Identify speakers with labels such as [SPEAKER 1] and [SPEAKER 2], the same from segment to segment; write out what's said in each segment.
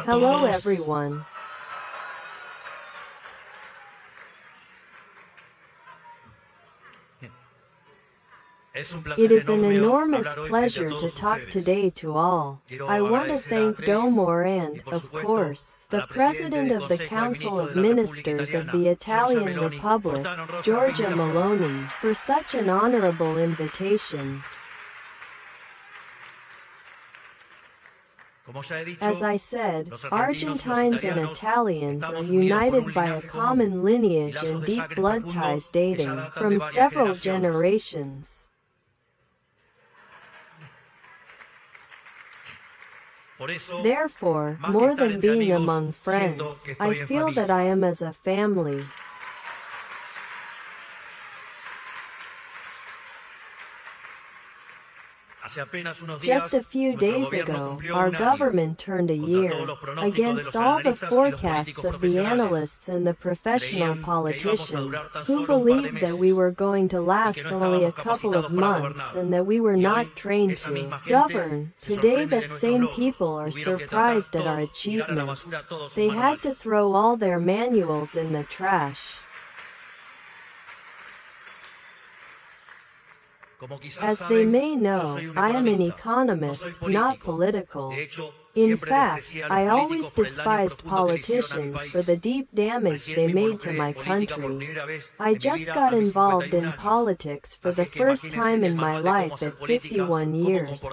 [SPEAKER 1] Hello everyone. It is an enormous pleasure to talk today to all. I want to thank Domor and, of course, the President of the Council of Ministers of the Italian Republic, Giorgia Meloni, for such an honorable invitation. As I said, Argentines and Italians are united by a common lineage and deep blood ties dating from several generations. Therefore, more than being among friends, I feel that I am as a family. Just a few days ago, our government turned a year against all the forecasts of the analysts and the professional politicians, who believed that we were going to last only a couple of months and that we were not trained to govern. Today that same people are surprised at our achievements. They had to throw all their manuals in the trash. As they may know, I am an economist, not political. In fact, I always despised politicians for the deep damage they made to my country. I just got involved in politics for the first time in my life at 51 years.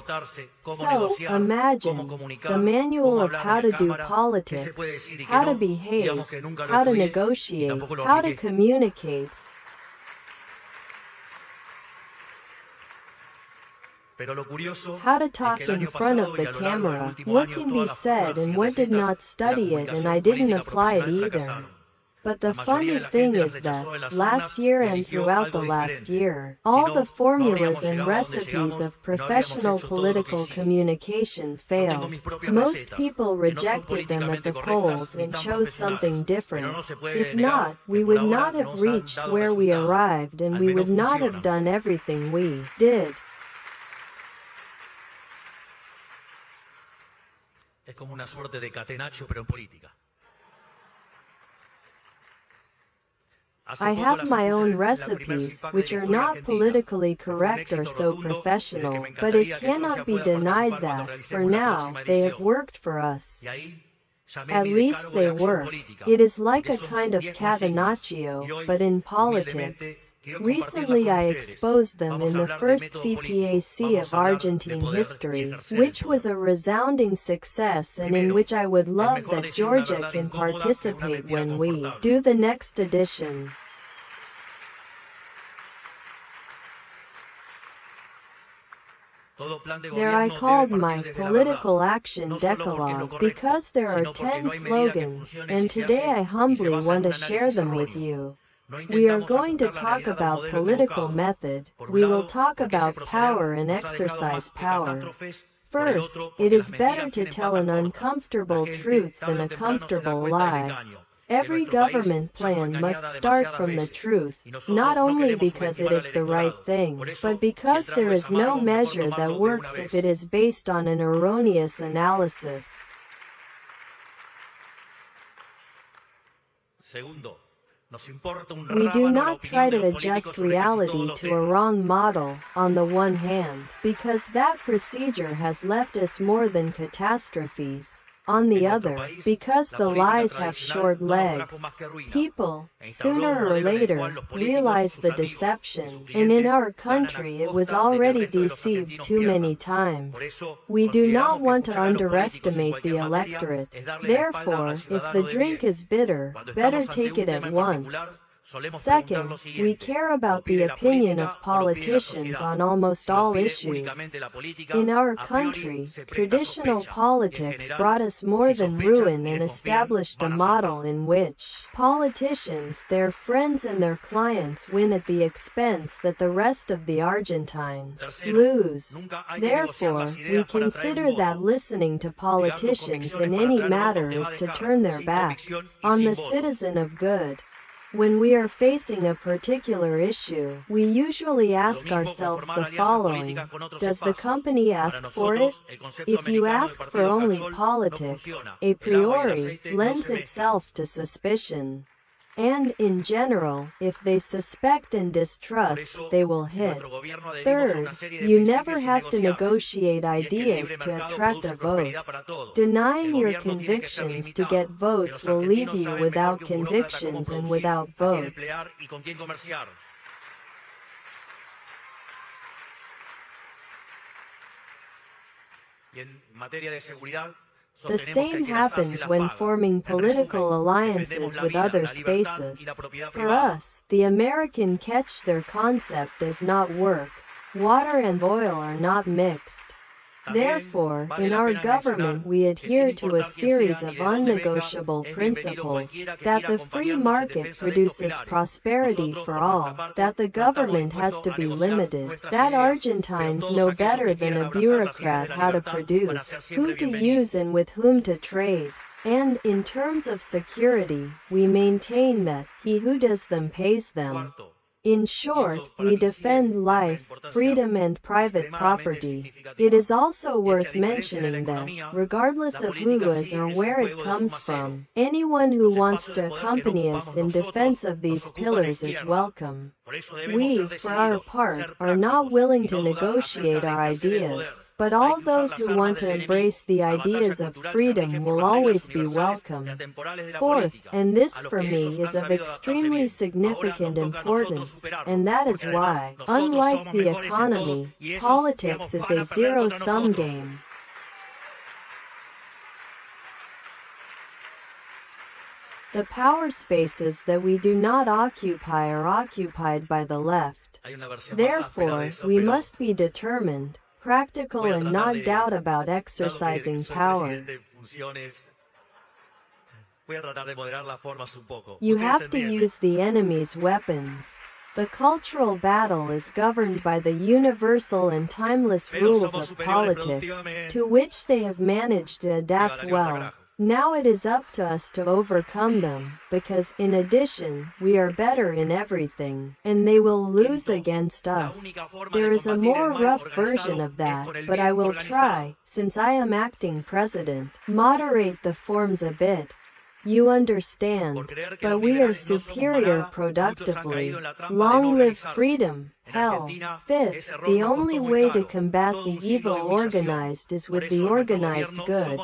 [SPEAKER 1] So, imagine, the manual of how to do politics, how to behave, how to negotiate, how to communicate. How to talk in front of the camera, what can be said and what did not study it, and I didn't apply it either. But the funny thing is that, last year and throughout the last year, all the formulas and recipes of professional political communication failed. Most people rejected them at the polls and chose something different. If not, we would not have reached where we arrived and we would not have done everything we did. I have my own recipes, which are not politically correct or so professional, but it cannot be denied that, for now, they have worked for us. At least they work. It is like a kind of catenaccio, but in politics. Recently I exposed them in the first CPAC of Argentine history, which was a resounding success and in which I would love that Georgia can participate when we do the next edition. There I called my political action decalogue because there are 10 slogans, and today I humbly want to share them with you. We are going to talk about political method, we will talk about power and exercise power. First, it is better to tell an uncomfortable truth than a comfortable lie. Every government plan must start from the truth, not only because it is the right thing, but because there is no measure that works if it is based on an erroneous analysis. We do not try to adjust reality to a wrong model, on the one hand, because that procedure has left us more than catastrophes. On the other, because the lies have short legs. People, sooner or later, realize the deception, and in our country it was already deceived too many times. We do not want to underestimate the electorate. Therefore, if the drink is bitter, better take it at once. Second, we care about the opinion of politicians on almost all issues. In our country, traditional politics brought us more than ruin and established a model in which politicians, their friends and their clients win at the expense that the rest of the Argentines lose. Therefore, we consider that listening to politicians in any matter is to turn their backs on the citizen of good. When we are facing a particular issue, we usually ask ourselves the following: does the company ask for it? If you ask for only politics, a priori, lends itself to suspicion. And, in general, if they suspect and distrust, they will hit. Third, you never have to negotiate ideas to attract a vote. Denying your convictions to get votes will leave you without convictions and without votes. The same happens when forming political alliances with other spaces. For us, the American catch-their concept does not work. Water and oil are not mixed. Therefore, in our government we adhere to a series of unnegotiable principles: that the free market produces prosperity for all, that the government has to be limited, that Argentines know better than a bureaucrat how to produce, who to use and with whom to trade. And, in terms of security, we maintain that he who does them pays them. In short, we defend life, freedom and private property. It is also worth mentioning that, regardless of who is or where it comes from, anyone who wants to accompany us in defense of these pillars is welcome. We, for our part, are not willing to negotiate our ideas, but all those who want to embrace the ideas of freedom will always be welcome. Fourth, and this for me is of extremely significant importance, and that is why, unlike the economy, politics is a zero-sum game. The power spaces that we do not occupy are occupied by the left. Therefore, we must be determined, practical and not doubt about exercising power. You have to use the enemy's weapons. The cultural battle is governed by the universal and timeless rules of politics, to which they have managed to adapt well. Now it is up to us to overcome them, because, in addition, we are better in everything, and they will lose against us. There is a more rough version of that, but I will try, since I am acting president, moderate the forms a bit. You understand, but we are superior productively. Long live freedom! Hell. Fifth, the only way to combat the evil organized is with the organized good.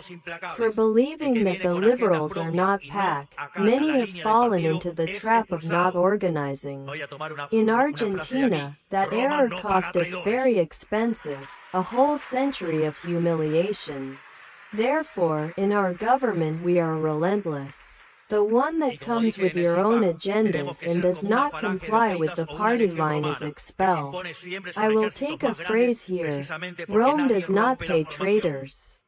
[SPEAKER 1] For believing that the liberals are not PAC, many have fallen into the trap of not organizing. In Argentina, that error cost us very expensive, a whole century of humiliation. Therefore, in our government we are relentless. The one that comes with your own agendas and does not comply with the party line is expelled. I will take a phrase here: Rome does not pay traitors.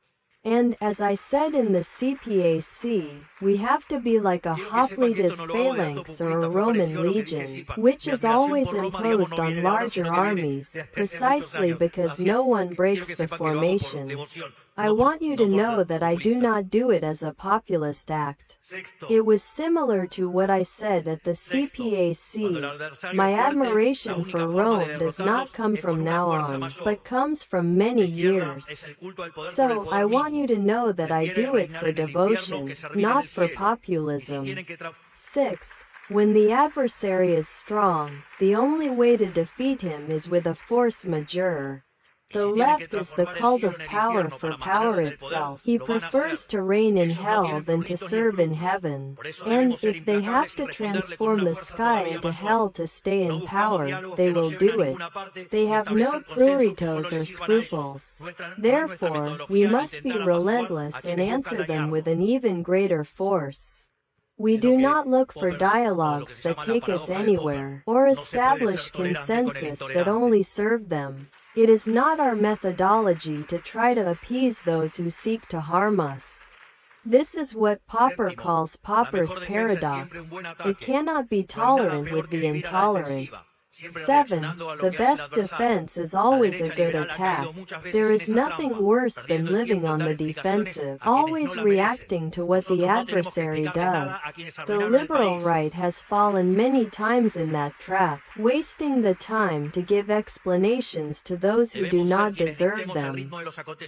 [SPEAKER 1] And, as I said in the CPAC, we have to be like a hoplites phalanx or a Roman legion, which is always imposed on larger armies, precisely because no one breaks the formation. I want you to know that I do not do it as a populist act. It was similar to what I said at the CPAC. My admiration for Rome does not come from now on, but comes from many years. So, I want you to know that I do it for devotion, not for populism. Sixth, when the adversary is strong, the only way to defeat him is with a force majeure. The left is the cult of power for power itself. He prefers to reign in hell than to serve in heaven. And, if they have to transform the sky into hell to stay in power, they will do it. They have no pruritos or scruples. Therefore, we must be relentless and answer them with an even greater force. We do not look for dialogues that take us anywhere, or establish consensus that only serve them. It is not our methodology to try to appease those who seek to harm us. This is what Popper calls Popper's paradox. It cannot be tolerant with the intolerant. 7. The best defense is always a good attack. There is nothing worse than living on the defensive, always reacting to what the adversary does. The liberal right has fallen many times in that trap, wasting the time to give explanations to those who do not deserve them.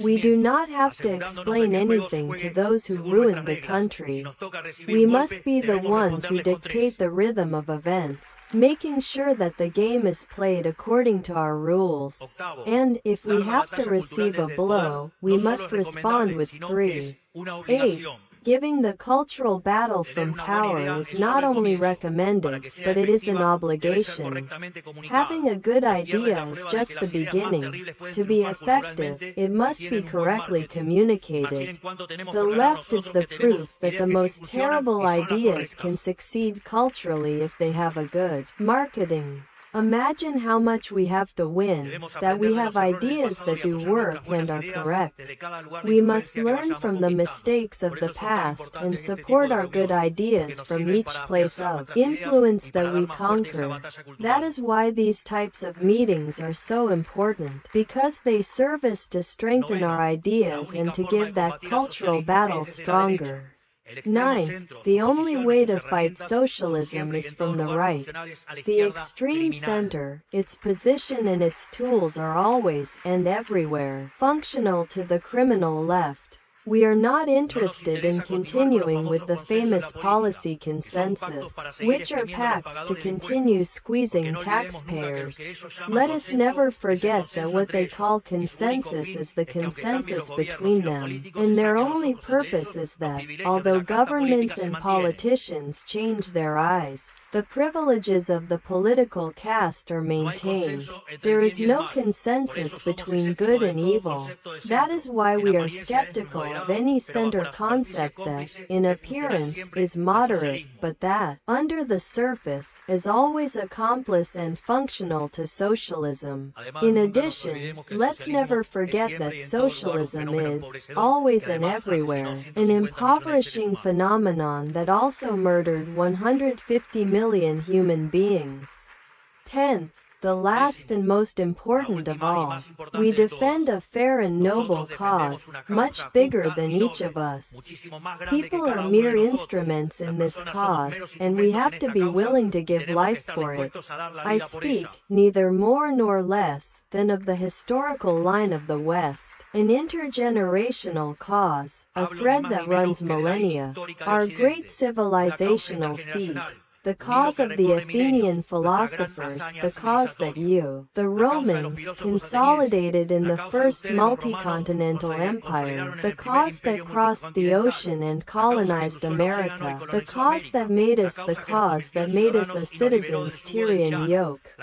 [SPEAKER 1] We do not have to explain anything to those who ruin the country. We must be the ones who dictate the rhythm of events, making sure that the game is played according to our rules. And, if we have to receive a blow, we must respond with 3. 8. Giving the cultural battle from power is not only recommended, but it is an obligation. Having a good idea is just the beginning. To be effective, it must be correctly communicated. The left is the proof that the most terrible ideas can succeed culturally if they have a good marketing. Imagine how much we have to win, that we have ideas that do work and are correct. We must learn from the mistakes of the past and support our good ideas from each place of influence that we conquer. That is why these types of meetings are so important, because they serve us to strengthen our ideas and to give that cultural battle stronger. 9. The only way to fight socialism is from the right. The extreme center, its position and its tools are always, and everywhere, functional to the criminal left. We are not interested in continuing with the famous policy consensus, which are pacts to continue squeezing taxpayers. Let us never forget that what they call consensus is the consensus between them, and their only purpose is that, although governments and politicians change their eyes, the privileges of the political caste are maintained. There is no consensus between good and evil. That is why we are skeptical of any center concept that, in appearance, is moderate, but that, under the surface, is always accomplice and functional to socialism. In addition, let's never forget that socialism is, always and everywhere, an impoverishing phenomenon that also murdered 150 million human beings. 10th. The last and most important of all, we defend a fair and noble cause, much bigger than each of us. People are mere instruments in this cause, and we have to be willing to give life for it. I speak, neither more nor less, than of the historical line of the West, an intergenerational cause, a thread that runs millennia, our great civilizational feat. The cause of the Athenian philosophers, the cause that you, the Romans, consolidated in the first multi-continental empire, the cause that crossed the ocean and colonized America, the cause that made us a citizen's Tyrian yoke,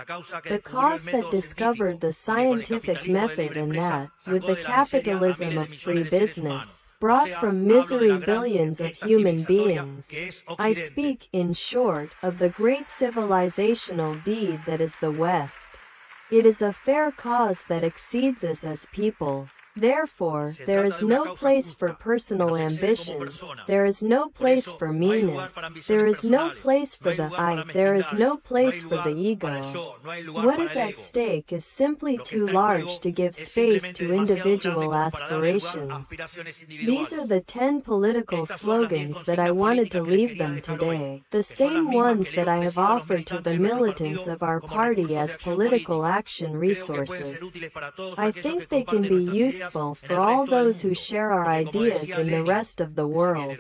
[SPEAKER 1] the cause that discovered the scientific method and that, with the capitalism of free business, brought from misery billions of human beings. I speak, in short, of the great civilizational deed that is the West. It is a fair cause that exceeds us as people. Therefore, there is no place for personal ambitions, there is no place for meanness, there is no place for the I, there is no place for the ego. What is at stake is simply too large to give space to individual aspirations. These are the 10 political slogans that I wanted to leave them today, the same ones that I have offered to the militants of our party as political action resources. I think they can be useful for all those who share our ideas in the rest of the world.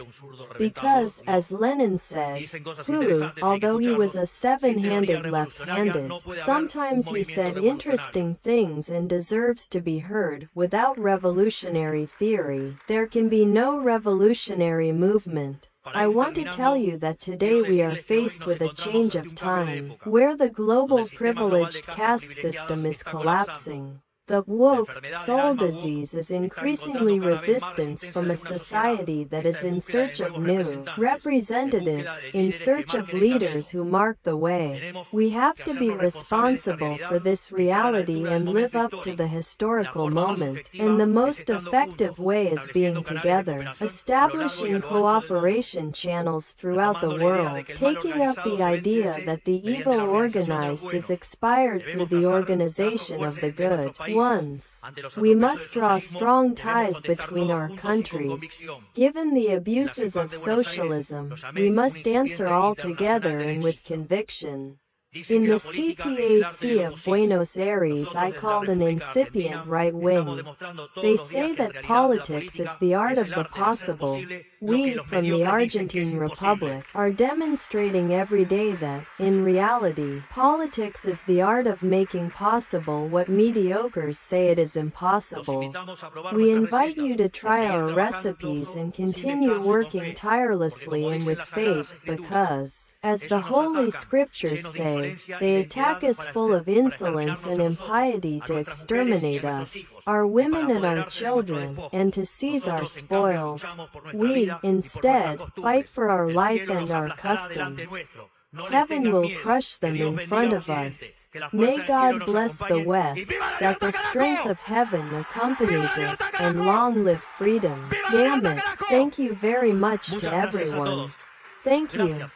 [SPEAKER 1] Because, as Lenin said, who, although he was a seven-handed left-handed, sometimes he said interesting things and deserves to be heard. Without revolutionary theory, there can be no revolutionary movement. I want to tell you that today we are faced with a change of time, where the global privileged caste system is collapsing. The woke soul disease is increasingly resistance from a society that is in search of new representatives, in search of leaders who mark the way. We have to be responsible for this reality and live up to the historical moment, and the most effective way is being together, establishing cooperation channels throughout the world, taking up the idea that the evil organized is expired through the organization of the good ones. We must draw strong ties between our countries. Given the abuses of socialism, we must answer all together and with conviction. In the CPAC of Buenos Aires, I called an incipient right wing. They say that politics is the art of the possible. We, from the Argentine Republic, are demonstrating every day that, in reality, politics is the art of making possible what mediocres say it is impossible. We invite you to try our recipes and continue working tirelessly and with faith because, as the Holy Scriptures say, they attack us full of insolence and impiety to exterminate us, our women and our children, and to seize our spoils. We, instead, fight for our life and our customs. Heaven will crush them in front of us. May God bless the West, that the strength of heaven accompanies us, and long live freedom. Damn it. Thank you very much to everyone. Thank you.